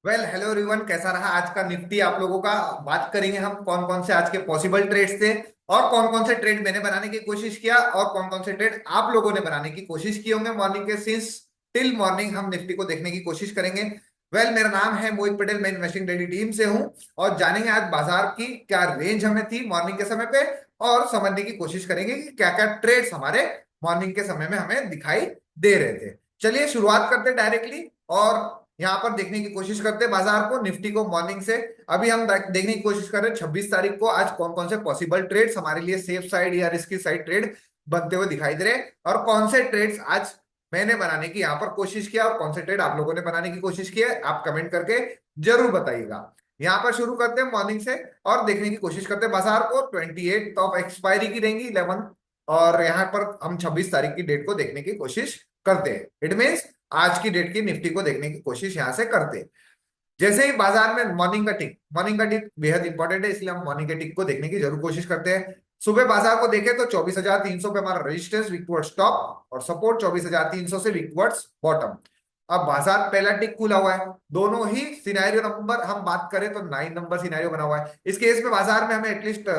Hello everyone, कैसा रहा आज का निफ्टी आप लोगों का। बात करेंगे हम कौन कौन से आज के पॉसिबल ट्रेड्स थे और कौन कौन से ट्रेड मैंने बनाने की कोशिश किया और कौन कौन से ट्रेड आप लोगों ने बनाने की कोशिश की होंगे मॉर्निंग के सिंस टिल मॉर्निंग हम निफ्टी को देखने की कोशिश करेंगे। मेरा नाम है मोहित पटेल, मैं इन्वेस्टिंग डेली टीम से हूं और जानेंगे आज बाजार की क्या रेंज हमें थी मॉर्निंग के समय पे और समझने की कोशिश करेंगे कि क्या क्या ट्रेड्स हमारे मॉर्निंग के समय में हमें दिखाई दे रहे थे। चलिए शुरुआत करते डायरेक्टली और यहाँ पर देखने की कोशिश करते हैं बाजार को, निफ्टी को मॉर्निंग से। अभी हम देखने की कोशिश कर रहे हैं 26 तारीख को आज कौन कौन से पॉसिबल ट्रेड्स हमारे लिए सेफ साइड या रिस्की साइड ट्रेड बनते हुए दिखाई दे रहे हैं और कौन से ट्रेड्स आज मैंने बनाने की यहाँ पर कोशिश किया और कौन से ट्रेड आप लोगों ने बनाने की कोशिश की है, आप कमेंट करके जरूर बताइएगा। यहाँ पर शुरू करते हैं मॉर्निंग से और देखने की कोशिश करते हैं बाजार को। 28 ऑफ एक्सपायरी की रहेंगी 11 और यहाँ पर हम 26 तारीख की डेट को देखने की कोशिश करते हैं। इट मीन्स आज की डेट की निफ्टी को देखने की कोशिश यहां से करते हैं। जैसे ही बाजार में मॉर्निंग का टिक बेहद इंपॉर्टेंट है, इसलिए हम मॉर्निंग के टिक को देखने की जरूर कोशिश करते हैं। सुबह बाजार को देखें तो 24,300 पे हमारा रेजिस्टेंस वीक टुवर्ड्स टॉप और सपोर्ट 24,300 से वीक टुवर्ड्स बॉटम। अब बाजार पहला टिक खुला हुआ है, दोनों ही सिनेरियो नंबर हम बात करें तो 9 नंबर सिनेरियो बना हुआ है। इस केस में बाजार में हमें एटलीस्ट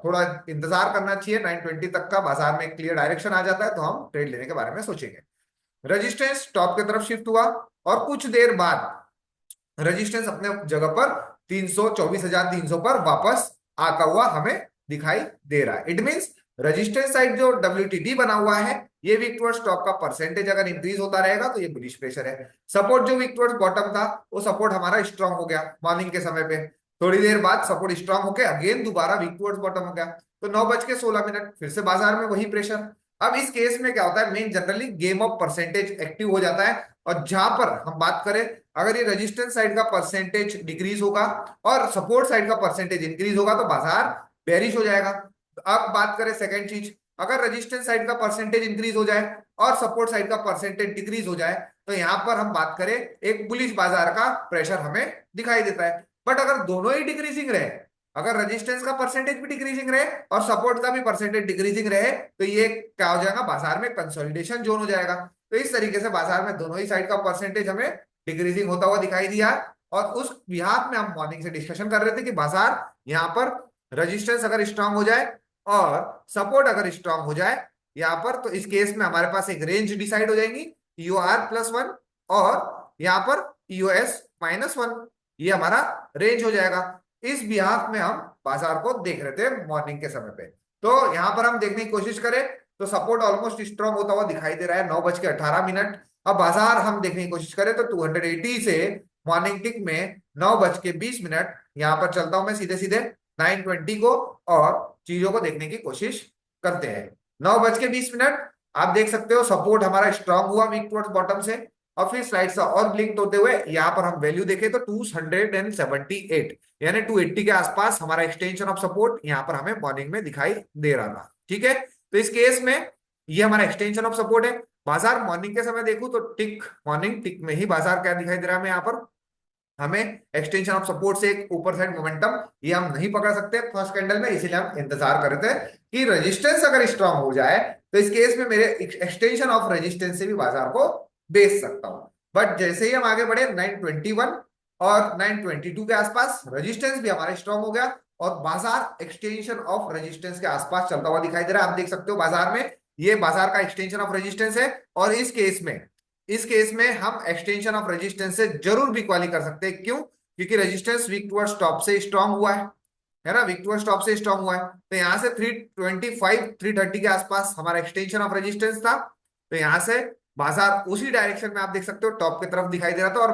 थोड़ा इंतजार करना चाहिए। 920 तक का बाजार में क्लियर डायरेक्शन आ जाता है तो हम ट्रेड लेने के बारे में सोचेंगे। रेजिस्टेंस टॉप की तरफ शिफ्ट हुआ और कुछ देर बाद रेजिस्टेंस अपने जगह पर 24,300 पर वापस आता हुआ हमें दिखाई दे रहा है। इट मींस रेजिस्टेंस साइड जो WTD बना हुआ है, ये वीक टुवर्ड्स टॉप का परसेंटेज अगर इंक्रीज होता रहेगा तो ये बुलिश प्रेशर है। सपोर्ट जो वीक टुवर्ड्स बॉटम था वो सपोर्ट हमारा स्ट्रांग हो गया मॉर्निंग के समय पे। थोड़ी देर बाद सपोर्ट स्ट्रांग होकर अगेन दोबारा वीक टुवर्ड्स बॉटम हो गया तो 9:16 फिर से बाजार में वही प्रेशर। अब इस केस में क्या होता है, main generally game of percentage active हो जाता है और जहां पर हम बात करें अगर ये रेजिस्टेंस साइड का परसेंटेज डिक्रीज होगा और सपोर्ट साइड का परसेंटेज इंक्रीज होगा तो बाजार बेरिश हो जाएगा। अब बात करें सेकंड चीज, अगर रेजिस्टेंस साइड का परसेंटेज इंक्रीज हो जाए और सपोर्ट साइड का परसेंटेज डिक्रीज हो जाए तो यहां पर हम बात करें एक बुलिश बाजार का प्रेशर हमें दिखाई देता है। बट अगर दोनों ही डिक्रीजिंग रहे, अगर रेजिस्टेंस का परसेंटेज भी डिक्रीजिंग रहे और सपोर्ट का भी परसेंटेज डिक्रीजिंग रहे तो ये क्या हो जाएगा, बाजार में कंसोलिडेशन जोन हो जाएगा। तो इस तरीके से बाजार में दोनों ही साइड का परसेंटेज हमें डिक्रीजिंग होता हुआ दिखाई दिया और उस बिहाफ में हम मॉर्निंग से डिस्कशन कर रहे थे कि बाजार यहाँ पर रेजिस्टेंस अगर स्ट्रांग हो जाए और सपोर्ट अगर स्ट्रांग हो जाए यहाँ पर तो इस केस में हमारे पास एक रेंज डिसाइड हो जाएगी EOR+1 और यहाँ पर EOS-1, ये हमारा रेंज हो जाएगा। इस बिहाफ में हम बाजार को देख रहे थे मॉर्निंग के समय पे। तो यहां पर हम देखने की कोशिश करें तो सपोर्ट ऑलमोस्ट स्ट्रांग होता हुआ दिखाई दे रहा है 9:18। अब बाजार हम देखने की कोशिश करें तो 280 से मॉर्निंग टिक में 9:20 यहां पर चलता हूं मैं सीधे सीधे 920 को और चीजों को देखने की कोशिश करते हैं। 9:20 आप देख सकते हो सपोर्ट हमारा स्ट्रांग हुआ वीक टुवर्ड्स बॉटम से और फिर स्लाइड सा और ब्लिंक होते हुए यहाँ पर हम वैल्यू देखें तो 278 यानी 280 के आसपास हमारा एक्सटेंशन ऑफ सपोर्ट यहाँ पर हमें मॉर्निंग में दिखाई दे रहा था। ठीक है, तो इस केस में ये हमारा एक्सटेंशन ऑफ सपोर्ट है। बाजार मॉर्निंग के समय देखूं तो मॉर्निंग टिक में ही बाजार क्या दिखाई दे रहा है हमें, यहाँ पर हमें एक्सटेंशन ऑफ सपोर्ट से एक ऊपर साइड मोमेंटम ये हम नहीं पकड़ सकते फर्स्ट कैंडल में, इसीलिए हम इंतजार कर रहे थे कि रेजिस्टेंस अगर स्ट्रांग हो जाए तो इस केस में मेरे एक्सटेंशन ऑफ रेजिस्टेंस से भी बाजार को बेच सकता हूं। बट जैसे ही हम आगे बढ़े 921 और 922 के आसपास रेजिस्टेंस भी हमारा स्ट्रांग हो गया और बाजार एक्सटेंशन ऑफ रेजिस्टेंस के आसपास चलता हुआ दिखाई दे रहा है। आप देख सकते हो बाजार में ये बाजार का एक्सटेंशन ऑफ रेजिस्टेंस है और इस केस में हम एक्सटेंशन ऑफ रेजिस्टेंस से जरूर भी क्वाली कर सकते हैं। क्यों? क्योंकि रेजिस्टेंस वीक टुवर्ड्स टॉप से स्ट्रांग हुआ है ना, वीक टुवर्ड्स टॉप से स्ट्रांग हुआ है तो यहां से 325 330 के आसपास हमारा एक्सटेंशन ऑफ रेजिस्टेंस था। तो यहां से बाजार उसी डायरेक्शन में आप देख सकते हो टॉप की तरफ दिखाई दे रहा था और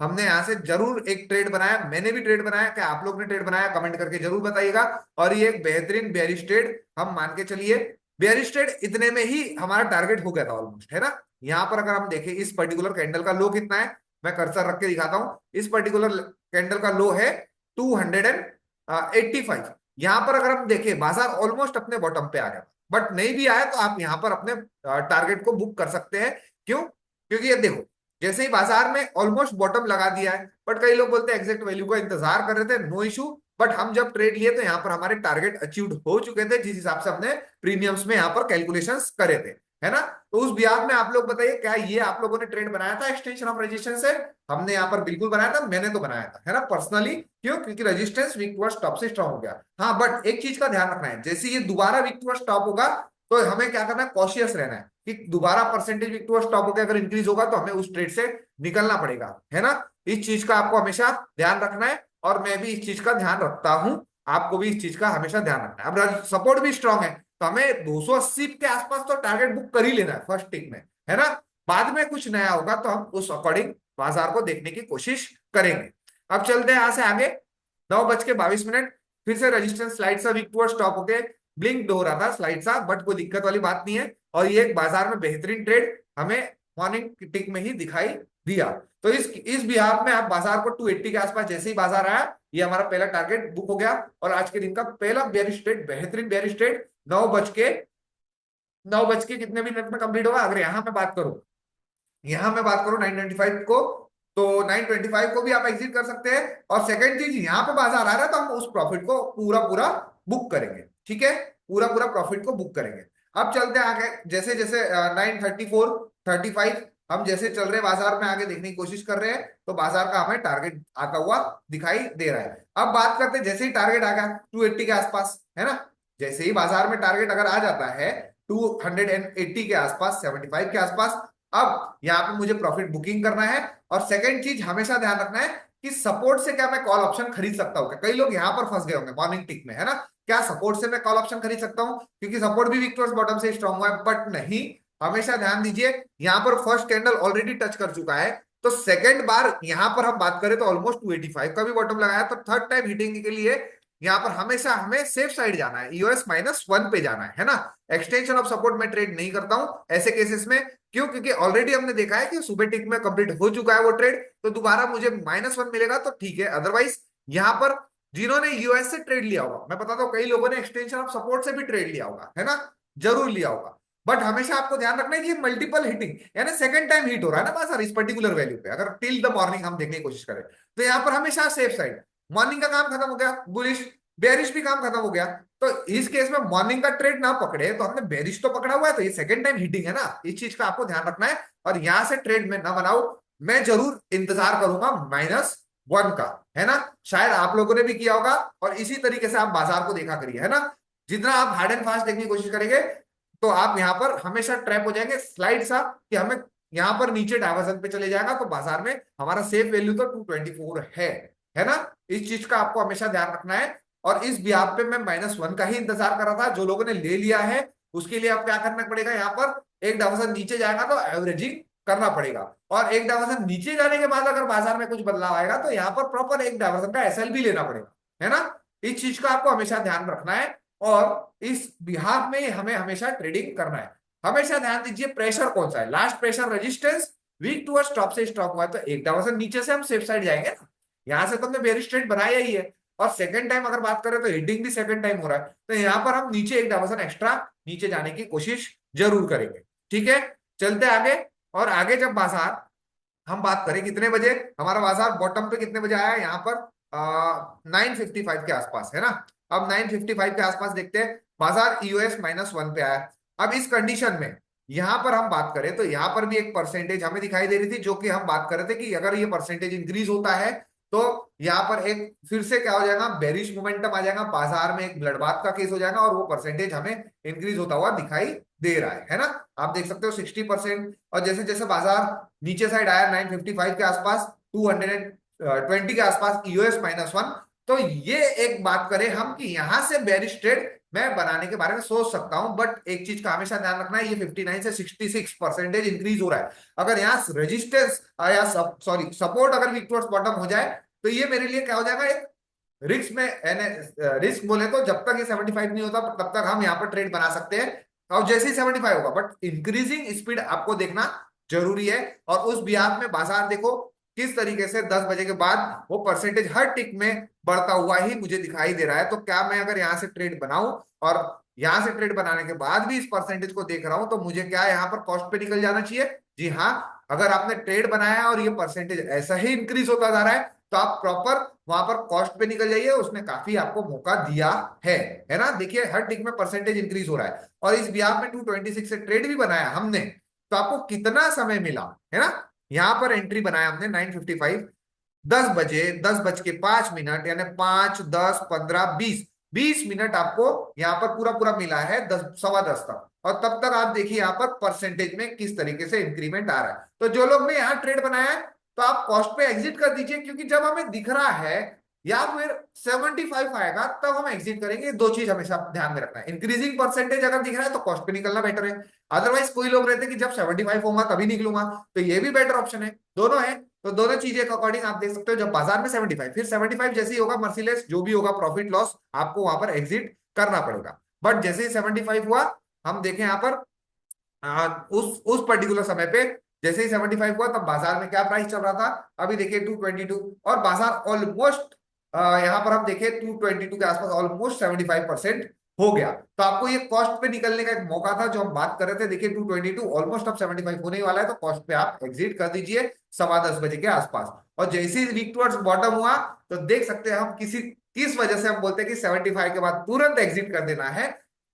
हमने यहां से जरूर एक ट्रेड बनाया, मैंने भी ट्रेड बनाया, क्या आप लोग ने ट्रेड बनाया कमेंट करके जरूर बताइएगा। और ये एक बेहतरीन बेयरिश ट्रेड हम मान के चलिए, बेयरिश ट्रेड इतने में ही हमारा टारगेट हो गया था ऑलमोस्ट, है ना। यहाँ पर अगर हम देखें इस पर्टिकुलर कैंडल का लो कितना है, मैं कर्सर रख के दिखाता हूं। इस पर्टिकुलर कैंडल का लो है 285। यहाँ पर अगर हम देखें बाजार ऑलमोस्ट अपने बॉटम पे आ गया, बट नहीं भी आया तो आप यहाँ पर अपने टारगेट को बुक कर सकते हैं। क्यों? क्योंकि ये देखो जैसे ही बाजार में ऑलमोस्ट बॉटम लगा दिया है, बट कई लोग बोलते हैं एग्जैक्ट वैल्यू का इंतजार कर रहे थे, नो इशू। बट हम जब ट्रेड लिए तो यहाँ पर हमारे टारगेट अचीव्ड हो चुके थे जिस हिसाब से हमने प्रीमियम्स में यहाँ पर कैलकुलेशंस करे थे। है ना। तो उस बिहाफ में आप लोग बताइए, क्या ये आप लोगों ने ट्रेड बनाया था एक्सटेंशन ऑफ रेजिस्टेंस से? हमने यहाँ पर बिल्कुल बनाया था, मैंने तो बनाया था, है ना, पर्सनली। क्यों? क्योंकि रेजिस्टेंस वीक टू टॉप से स्ट्रॉन्ग हो गया। हाँ, बट एक चीज का ध्यान रखना है, जैसे ये दोबारा वीक टू टॉप होगा तो हमें क्या करना है, कॉशियस रहना है कि दोबारा परसेंटेज वीक टू टॉप होकर अगर इंक्रीज होगा तो हमें उस ट्रेड से निकलना पड़ेगा, है ना। इस चीज का आपको हमेशा ध्यान रखना है, और मैं भी इस चीज का ध्यान रखता हूं। आपको भी इस चीज का हमेशा ध्यान रखना है। अब सपोर्ट भी स्ट्रांग है तो हमें 280 के आसपास तो टारगेट बुक कर ही लेना है फर्स्ट टिक में, है ना। बाद में कुछ नया होगा तो हम उस अकॉर्डिंग बाजार को देखने की कोशिश करेंगे। अब चलते हैं यहां से आगे। 9:22, फिर से रजिस्टेंस स्लाइड सा वीक टू स्टॉप होके ब्लिंक हो रहा था स्लाइड सा, बट कोई दिक्कत वाली बात नहीं है। और ये एक बाजार में बेहतरीन ट्रेड हमें मॉर्निंग टिक में ही दिखाई दिया। तो इस बिहार में आप बाजार को 280 के आसपास जैसे ही बाजार आया, ये हमारा पहला टारगेट बुक हो गया। और आज के दिन का पहला बेयरिश ट्रेड, बेहतरीन बेयरिश ट्रेड, 9 बज के कितने मिनट में कंप्लीट होगा। अगर यहां मैं बात करूं 925 को, तो 925 को भी आप एग्जिट कर सकते हैं। और सेकंड चीज, यहाँ पे बाजार आ रहा है तो हम उस प्रॉफिट को पूरा पूरा बुक करेंगे, ठीक है, पूरा पूरा प्रॉफिट को बुक करेंगे। अब चलते हैं आगे, जैसे जैसे 934, 35 हम जैसे चल रहे बाजार में आगे देखने की कोशिश कर रहे हैं, तो बाजार का हमें टारगेट आता हुआ दिखाई दे रहा है। अब बात करते हैं, जैसे ही टारगेट आ गया 280 के आसपास, है ना, जैसे ही बाजार में टारगेट अगर आ जाता है 280 के आसपास, 75 के आसपास, अब यहाँ पे मुझे प्रॉफिट बुकिंग करना है। और सेकंड चीज हमेशा ध्यान रखना है कि सपोर्ट से क्या मैं कॉल ऑप्शन खरीद सकता हूँ क्या। कई लोग यहाँ पर फंस गए होंगे मॉर्निंग टिक में, है ना, क्या सपोर्ट से मैं कॉल ऑप्शन खरीद सकता हूँ, क्योंकि सपोर्ट भी वीक टॉर्च बॉटम से स्ट्रॉन्ग हुआ है, बट नहीं। हमेशा ध्यान दीजिए, यहाँ पर फर्स्ट कैंडल ऑलरेडी टच कर चुका है, तो सेकंड बार यहाँ पर हम बात करें तो ऑलमोस्ट 285 का भी बॉटम लगाया, तो थर्ड टाइम हिटिंग के लिए यहाँ पर हमेशा हमें सेफ साइड जाना है, ईओएस -1 पे जाना है ना। एक्सटेंशन ऑफ सपोर्ट में ट्रेड नहीं करता हूं ऐसे केसेस में। क्यों? क्योंकि ऑलरेडी हमने देखा है कि सुबह टिक में कंप्लीट हो चुका है वो ट्रेड, तो दोबारा मुझे -1 मिलेगा तो ठीक है। अदरवाइज यहाँ पर जिन्होंने यूएस से ट्रेड लिया होगा, मैं बताता हूँ, कई लोगों ने एक्सटेंशन ऑफ सपोर्ट से भी ट्रेड लिया होगा, है ना, जरूर लिया होगा। बट हमेशा आपको ध्यान रखना है कि मल्टीपल हिटिंग, यानी सेकंड टाइम हिट हो रहा है ना बाजार इस पर्टिकुलर वैल्यू पे, अगर टिल द मॉर्निंग हम देखने की कोशिश करें, तो यहाँ पर हमेशा सेफ साइड। मॉर्निंग का काम खत्म हो गया, बुलिश बेरिश भी काम खत्म हो गया, तो इस केस में मॉर्निंग का ट्रेड ना पकड़े तो हमने बेरिश तो पकड़ा हुआ है, तो ये सेकंड टाइम हिटिंग है ना, इस चीज का आपको ध्यान रखना है। और यहां से ट्रेड में ना बनाओ, मैं जरूर इंतजार करूंगा -1 का, है ना। शायद आप लोगों ने भी किया होगा, और इसी तरीके से आप बाजार को देखा करिए, है ना। जितना आप हार्ड एंड फास्ट देखने की कोशिश करेंगे तो आप यहां पर हमेशा ट्रैप हो जाएंगे स्लाइड सा, कि हमें यहां पर नीचे डायवर्सन पे चले जाएगा, तो बाजार में हमारा सेफ वैल्यू तो 224 है ना। इस चीज का आपको हमेशा ध्यान रखना है। और इस ब्याह पे मैं -1 का ही इंतजार कर रहा था। जो लोगों ने ले लिया है उसके लिए अब क्या करना पड़ेगा, यहाँ पर एक डायवर्सन नीचे जाएगा तो एवरेजिंग करना पड़ेगा, और एक डायवर्सन नीचे जाने के बाद अगर बाजार में कुछ बदलाव आएगा तो यहाँ पर प्रॉपर एक डायवर्सन का एसएल भी लेना पड़ेगा, है ना। इस चीज का आपको हमेशा ध्यान रखना है, और इस बिहार में हमें हमेशा ट्रेडिंग करना है। हमेशा ध्यान दीजिए प्रेशर कौन सा है, last pressure resistance weak to top से स्टॉप हुआ है, तो एक डायवर्सन नीचे से हम सेफ साइड जाएंगे ना। यहां से तो हमने बेरिश ट्रेड बनाया ही है, और सेकंड टाइम अगर बात करें तो हिटिंग भी सेकंड टाइम हो रहा है, तो यहां पर हम नीचे एक डायवर्सन एक्स्ट्रा नीचे जाने की कोशिश जरूर करेंगे, ठीक है। चलते आगे, और आगे जब बाजार हम बात करें कितने बजे, हमारा बाजार बॉटम पे कितने बजे आया यहाँ पर 9:55 के आसपास, है ना। अब 9:55 के आसपास देखते हैं, बाजार ईओएस -1 पे आया। अब इस कंडीशन में यहां पर हम बात करें तो यहां पर भी एक परसेंटेज हमें दिखाई दे रही थी, जो कि हम बात कर रहे थे कि अगर ये परसेंटेज इंक्रीज होता है तो यहाँ पर एक फिर से क्या हो जाएगा, बेरिश मोमेंटम आ जाएगा, बाजार में एक ब्लडबाथ का केस हो जाएगा, और वो परसेंटेज हमें इंक्रीज होता हुआ दिखाई दे रहा है ना। आप देख सकते हो 60%। और जैसे जैसे बाजार नीचे साइड आया 9:55 के आसपास, 220 के आसपास, ईओएस -1, तो ये एक बात करें हम कि यहां से बेरिश ट्रेड मैं बनाने के बारे में सोच सकता हूं। बट एक चीज का हमेशा ध्यान रखना है, ये 59 से 66% इंक्रीज हो रहा है। अगर यहाँ रेजिस्टेंस या सॉरी सपोर्ट अगर वीक टुवर्ड्स बॉटम हो जाए तो ये मेरे लिए क्या हो जाएगा, एक रिस्क में, रिस्क बोले तो जब तक ये 75 नहीं होता तब तक हम यहाँ पर ट्रेड बना सकते हैं, और जैसे ही 75 होगा, बट इंक्रीजिंग स्पीड आपको देखना जरूरी है। और उस बिहाफ में बाजार देखो किस तरीके से 10 बजे के बाद वो परसेंटेज हर टिक में बढ़ता हुआ ही मुझे दिखाई दे रहा है। तो क्या मैं अगर यहाँ से ट्रेड बनाऊं, और यहां से ट्रेड बनाने के बाद भी इस परसेंटेज को देख रहा हूं, तो मुझे क्या यहाँ पर कॉस्ट पे निकल जाना चाहिए? जी हाँ। अगर आपने ट्रेड बनाया और ये परसेंटेज ऐसा ही इंक्रीज होता जा रहा है तो आप प्रॉपर वहां पर कॉस्ट पे निकल जाइए, उसने काफी आपको मौका दिया है है ना। देखिए हर टिक में परसेंटेज इंक्रीज हो रहा है, और इस बिहाफ में 226 से ट्रेड भी बनाया हमने, तो आपको कितना समय मिला है ना। यहां पर एंट्री बनाया हमने 9:55, 10 बजे, 10:05, यानी 5, 10, 15, 20, 20 मिनट आपको यहाँ पर पूरा पूरा मिला है 10, 10:15 तक। और तब तक आप देखिए यहाँ पर परसेंटेज में किस तरीके से इंक्रीमेंट आ रहा है। तो जो लोग ने यहाँ ट्रेड बनाया है, तो आप कॉस्ट पे एग्जिट कर दीजिए, क्योंकि जब हमें दिख रहा है या फिर 75 आएगा तब हम एग्जिट करेंगे। दो चीज हमेशा ध्यान में रखना है, इंक्रीजिंग परसेंटेज अगर दिख रहा है तो कॉस्ट पे निकलना बेटर है। अदरवाइज कोई लोग रहते हैं कि जब 75 होगा तभी निकलूंगा, तो ये भी बेटर ऑप्शन है, दोनों है। तो दोनों चीजें के अकॉर्डिंग आप देख सकते हो, जब बाजार में 75, फिर 75 जैसे ही होगा मर्सीलेस जो भी होगा प्रॉफिट लॉस आपको वहां पर एग्जिट करना पड़ेगा। बट जैसे ही 75 हुआ, हम देखें यहाँ पर उस पर्टिकुलर समय पे जैसे ही 75 हुआ तब बाजार में क्या प्राइस चल रहा था, अभी देखिए 222, और बाजार ऑलमोस्ट यहां पर हम देखें 222 के आसपास ऑलमोस्ट 75% हो गया। तो आपको ये कॉस्ट पे निकलने का एक मौका था जो हम बात कर रहे थे। देखिए 222 ऑलमोस्ट अब 75 होने वाला है, तो कॉस्ट पे आप एग्जिट कर दीजिए 10:15 बजे के आसपास। और जैसे ही वीक टुवर्ड्स बॉटम हुआ, तो देख सकते हैं हम किस वजह से हम बोलते हैं कि 75 के बाद तुरंत एग्जिट कर देना है।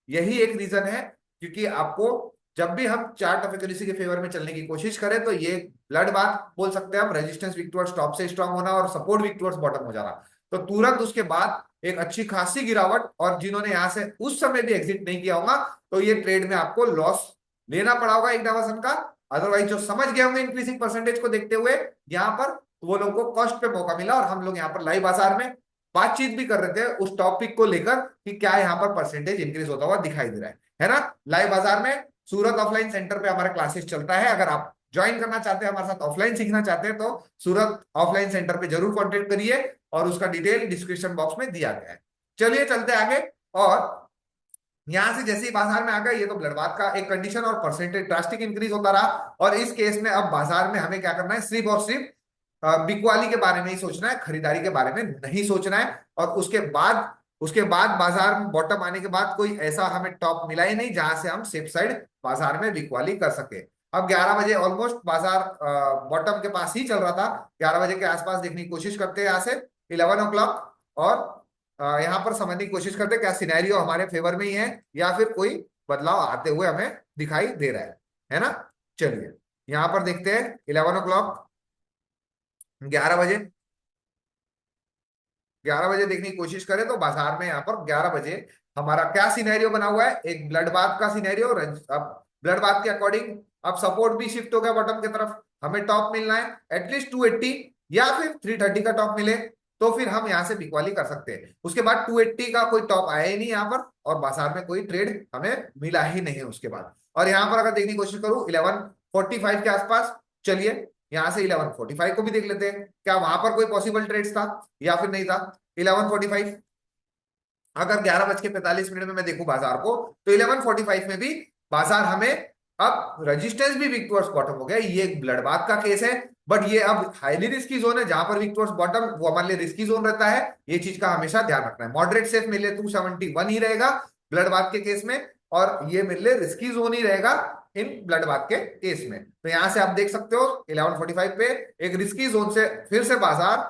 यही एक रीजन है, क्योंकि आपको जब भी हम चार्ट ऑफ एक्यूरेसी के फेवर में चलने की कोशिश करें, तो ये ब्लड बात बोल सकते हैं हम, रेजिस्टेंस वीक टुवर्ड्स टॉप से स्ट्रांग होना और सपोर्ट वीक टुवर्ड्स बॉटम हो जाना, तो तुरंत उसके बाद एक अच्छी खासी गिरावट। और जिन्होंने यहां से उस समय भी एग्जिट नहीं किया होगा, तो ये ट्रेड में आपको लॉस लेना पड़ा होगा 1 डावासन का। अदरवाइज जो समझ गए होंगे इंक्रीजिंग परसेंटेज को देखते हुए यहाँ पर, तो वो लोगों को कॉस्ट पे मौका मिला। और हम लोग यहाँ पर लाइव बाजार में बातचीत भी कर रहे थे उस टॉपिक को लेकर कि क्या यहाँ पर परसेंटेज इंक्रीज होता हुआ दिखाई दे रहा है ना। लाइव बाजार में सूरत ऑफलाइन सेंटर पे हमारा क्लासेस चलता है। अगर आप ज्वाइन करना चाहते हैं, हमारे साथ ऑफलाइन सीखना चाहते हैं, तो सूरत ऑफलाइन सेंटर पे जरूर कांटेक्ट करिए, और उसका डिटेल डिस्क्रिप्शन बॉक्स में दिया गया है। चलिए चलते आगे। और यहां से जैसे ही बाजार में आ गए, ये तो ब्लड बात का एक कंडीशन और परसेंटेज ड्रास्टिक इंक्रीज होता रहा। और इस केस में अब बाजार में हमें क्या करना है, सिर्फ और सिर्फ बिकवाली के बारे में ही सोचना है, खरीदारी के बारे में नहीं सोचना है। और उसके बाद बाजार में बॉटम आने के बाद कोई ऐसा हमें टॉप मिला ही नहीं जहां से हम सेफ साइड बाजार में बिकवाली कर सके। अब 11 बजे ऑलमोस्ट बाजार बॉटम के पास ही चल रहा था, 11 बजे के आसपास देखने की कोशिश करते हैं यहाँ से 11 o'clock, और यहाँ पर समझने की कोशिश करते हैं क्या सिनेरियो हमारे फेवर में ही है या फिर कोई बदलाव आते हुए हमें दिखाई दे रहा है ना। चलिए यहाँ पर देखते हैं 11 o'clock, 11 बजे, 11 बजे देखने की कोशिश करें तो बाजार में यहाँ पर 11 बजे हमारा क्या सिनेरियो बना हुआ है, एक ब्लड बाथ का सिनेरियो। अब ब्लड बाथ के अकॉर्डिंग अब सपोर्ट भी शिफ्ट हो गया बॉटम की तरफ, हमें टॉप मिलना है एटलीस्ट 280 या फिर 330 का टॉप मिले, तो फिर हम यहाँ से बिकवाली कर सकते हैं। उसके बाद 280 का कोई टॉप आया ही नहीं यहाँ पर, और बाजार में कोई ट्रेड हमें मिला ही नहीं है उसके बाद। और यहाँ पर अगर देखने की कोशिश करूं 11:45 के आसपास, चलिए यहां से 11:45 को भी देख लेते हैं, क्या वहां पर कोई पॉसिबल ट्रेड्स था या फिर नहीं था। 11:45, अगर 11:45 में मैं देखूं बाजार को, तो 11:45 में भी बाजार हमें अब रजिस्टेंस भी वीक टुवर्ड्स बॉटम हो गया। ये एक ब्लड बाथ का केस है, बट ये अब हाईली रिस्की जोन है, जहां पर वीक टुवर्ड्स बॉटम वो हमारे लिए रिस्की जोन रहता है। ये चीज का हमेशा ध्यान रखना है। मॉडरेट सेफ मेरे लिए 271 ही रहेगा ब्लड बाथ के केस में, और ये मेरे लिए रिस्की जोन ही रहेगा इन ब्लड बाथ के केस में। तो यहां से आप देख सकते हो 11:45 पे एक रिस्की जोन से फिर से बाजार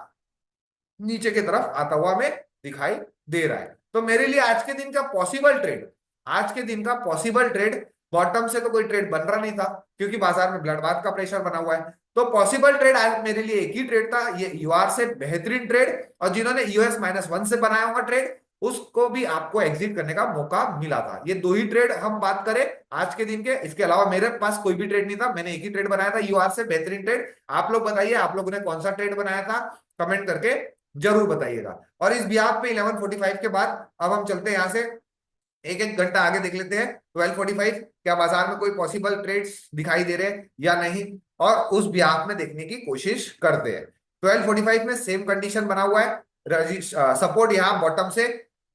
नीचे की तरफ आता हुआ हमें दिखाई दे रहा है। तो मेरे लिए आज के दिन का पॉसिबल ट्रेड, आज के दिन का पॉसिबल ट्रेड, बॉटम से तो कोई ट्रेड बन रहा नहीं था क्योंकि बाजार में ब्लड बाथ का प्रेशर बना हुआ है। तो पॉसिबल ट्रेड आज मेरे लिए एक ही ट्रेड था, ये यूआर से बेहतरीन ट्रेड, और जिन्होंने यूएस-1 से बनाया होगा ट्रेड, उसको भी आपको एग्जिट करने का मौका मिला था। ये दो ही ट्रेड हम बात करें आज के दिन के, इसके अलावा मेरे पास कोई भी ट्रेड नहीं था। मैंने एक ही ट्रेड बनाया था, यूआर से बेहतरीन ट्रेड। आप लोग बताइए आप लोगों ने कौन सा ट्रेड बनाया था, कमेंट करके जरूर बताइएगा। और इस बिहाफ पे 11:45 के बाद अब हम चलते हैं यहां से एक एक घंटा आगे देख लेते हैं 12:45, क्या बाजार में कोई पॉसिबल ट्रेड्स दिखाई दे रहे हैं या नहीं, और उस बिहाफ में देखने की कोशिश करते हैं। 12:45 में सेम कंडीशन बना हुआ है, सपोर्ट यहाँ बॉटम से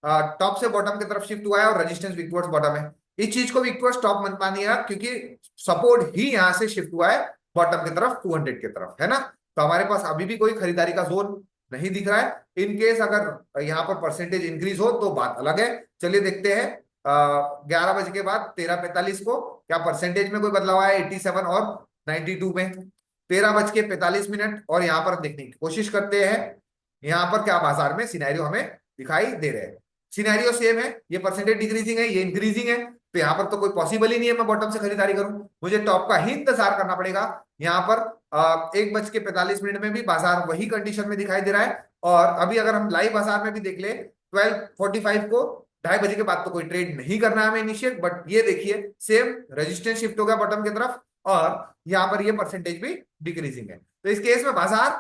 टॉप से बॉटम की तरफ शिफ्ट हुआ है, और रेजिस्टेंस वीक टुवर्ड्स बॉटम है। इस चीज को वीक टुवर्ड्स टॉप मत मानिएगा, क्योंकि सपोर्ट ही यहां से शिफ्ट हुआ है बॉटम की तरफ 200 की तरफ, है ना। तो हमारे पास अभी भी कोई खरीदारी का जोन नहीं दिख रहा है। इन केस अगर यहाँ पर परसेंटेज इंक्रीज हो तो बात अलग है। चलिए देखते हैं 11 बजे के बाद 13:45 को क्या परसेंटेज में कोई बदलाव आया 87 और 92 में। 13:45 और यहाँ पर देखने की कोशिश करते हैं यहाँ पर क्या बाजार में सिनेरियो हमें दिखाई दे रहे हैं। सिनेरियो सेम है, ये परसेंटेज डिक्रीजिंग है, ये इंक्रीजिंग है, तो यहाँ पर तो कोई पॉसिबल ही नहीं है मैं बॉटम से खरीदारी करूं, मुझे टॉप का ही इंतजार करना पड़ेगा। यहाँ पर 1:45 में भी बाजार वही कंडीशन में दिखाई दे रहा है। और अभी अगर हम लाइव बाजार में भी देख ले 12:45 को, 2:30 के बाद तो कोई ट्रेड नहीं करना है हमें इनिशिएट, बट ये देखिए सेम रेजिस्टेंस शिफ्ट हो गया बॉटम की तरफ, और यहाँ पर ये परसेंटेज भी डिक्रीजिंग है। तो इस केस में बाजार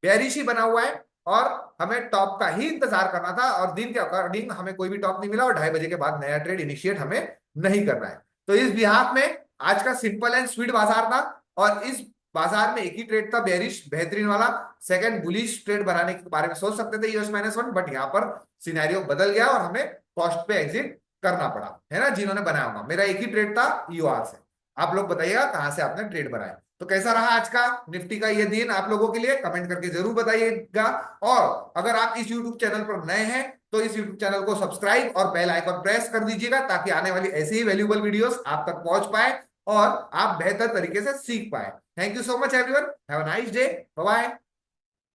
बेयरिश ही बना हुआ है, और हमें टॉप का ही इंतजार करना था, और दिन के अकॉर्डिंग हमें कोई भी टॉप नहीं मिला, और 2:30 के बाद नया ट्रेड इनिशिएट हमें नहीं करना है। तो इस बिहाफ में आज का सिंपल एंड स्वीट बाजार था, और इस बाजार में एक ही ट्रेड था बेरिश बेहतरीन वाला, सेकंड बुलिश ट्रेड बनाने के बारे में सोच सकते थे US-1, बट यहाँ पर सिनेरियो बदल गया और हमें कॉस्ट पे एग्जिट करना पड़ा, है ना। जिन्होंने बनाया होगा, मेरा एक ही ट्रेड था EOR से। आप लोग बताइएगा कहां से आपने ट्रेड बनाया। तो कैसा रहा आज का निफ्टी का ये दिन आप लोगों के लिए, कमेंट करके जरूर बताइएगा। और अगर आप इस यूट्यूब चैनल पर नए हैं तो इस यूट्यूब चैनल को सब्सक्राइब और बेल आइकन प्रेस कर दीजिएगा, ताकि आने वाली ऐसी ही वैल्यूएबल वीडियोस आप तक पहुंच पाए और आप बेहतर तरीके से सीख पाए। Thank you so much everyone, have a nice day, bye bye.